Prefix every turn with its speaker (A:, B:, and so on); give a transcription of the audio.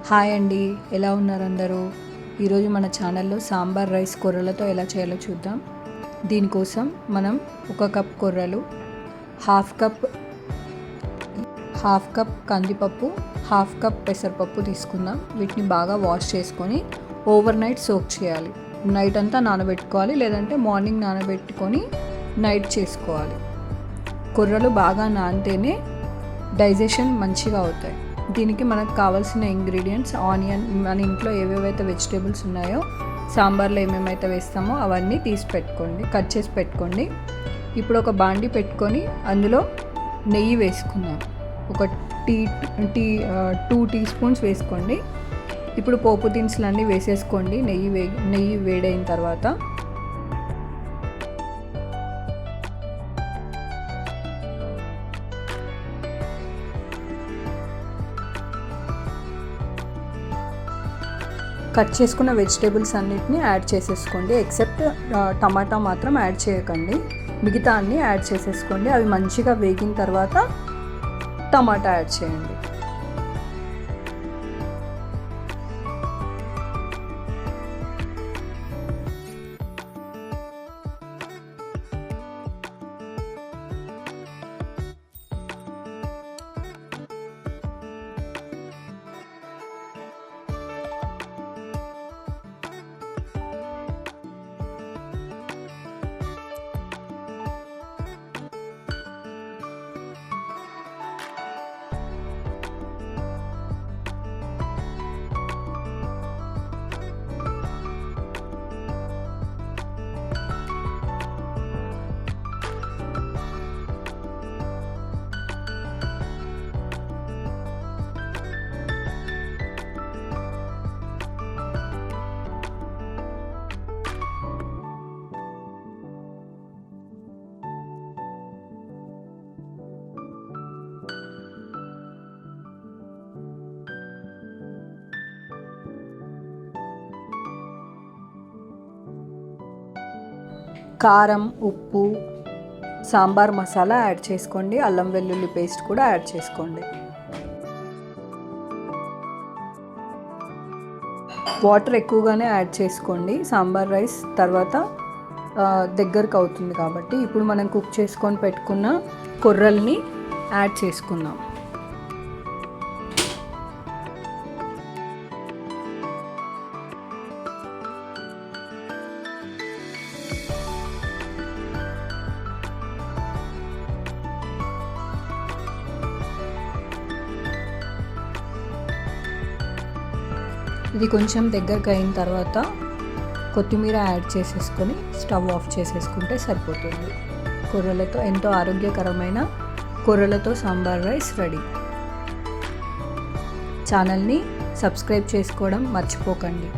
A: Hi అండి, ఎలా ఉన్నారు అందరూ? ఈరోజు మన ఛానల్లో సాంబార్ రైస్ కొర్రలతో ఎలా చేయాలో చూద్దాం. దీనికోసం మనం 1 కప్ కొర్రలు, హాఫ్ కప్ కందిపప్పు, హాఫ్ కప్ పెసరపప్పు తీసుకుందాం. వీటిని బాగా వాష్ చేసుకొని ఓవర్ నైట్ సోక్ చేయాలి. నైట్ అంతా నానబెట్టుకోవాలి, లేదంటే మార్నింగ్ నానబెట్టుకొని నైట్ చేసుకోవాలి. కొర్రలు బాగా నానితేనే డైజెషన్ మంచిగా అవుతాయి. దీనికి మనకు కావాల్సిన ఇంగ్రీడియంట్స్ ఆనియన్, మన ఇంట్లో ఏవేవైతే వెజిటేబుల్స్ ఉన్నాయో సాంబార్లో ఏమేమైతే వేస్తామో అవన్నీ తీసి పెట్టుకోండి, కట్ చేసి పెట్టుకోండి. ఇప్పుడు ఒక బాండి పెట్టుకొని అందులో నెయ్యి వేసుకుందాం. ఒక 2 టీ స్పూన్స్ వేసుకోండి. ఇప్పుడు పోపు దినుసులన్నీ వేసేసుకోండి. నెయ్యి వేడైన తర్వాత కట్ చేసుకున్న వెజిటేబుల్స్ అన్నిటిని యాడ్ చేసేసుకోండి. ఎక్సెప్ట్ టమాటా మాత్రం యాడ్ చేయకండి. మిగతా అన్నీ యాడ్ చేసేసుకోండి. అవి మంచిగా వేగిన తర్వాత టమాటా యాడ్ చేయండి. కారం, ఉప్పు, సాంబార్ మసాలా యాడ్ చేసుకోండి. అల్లం వెల్లుల్లి పేస్ట్ కూడా యాడ్ చేసుకోండి. వాటర్ ఎక్కువగానే యాడ్ చేసుకోండి. సాంబార్ రైస్ తర్వాత దగ్గరకు అవుతుంది కాబట్టి. ఇప్పుడు మనం కుక్ చేసుకొని పెట్టుకున్న కొర్రల్ని యాడ్ చేసుకుందాం. ఇది కొంచెం దగ్గరకు అయిన తర్వాత కొత్తిమీర యాడ్ చేసేసుకొని స్టవ్ ఆఫ్ చేసేసుకుంటే సరిపోతుంది. కొర్రలతో ఎంతో ఆరోగ్యకరమైన కొర్రలతో సాంబార్ రైస్ రెడీ. ఛానల్ని సబ్స్క్రైబ్ చేసుకోవడం మర్చిపోకండి.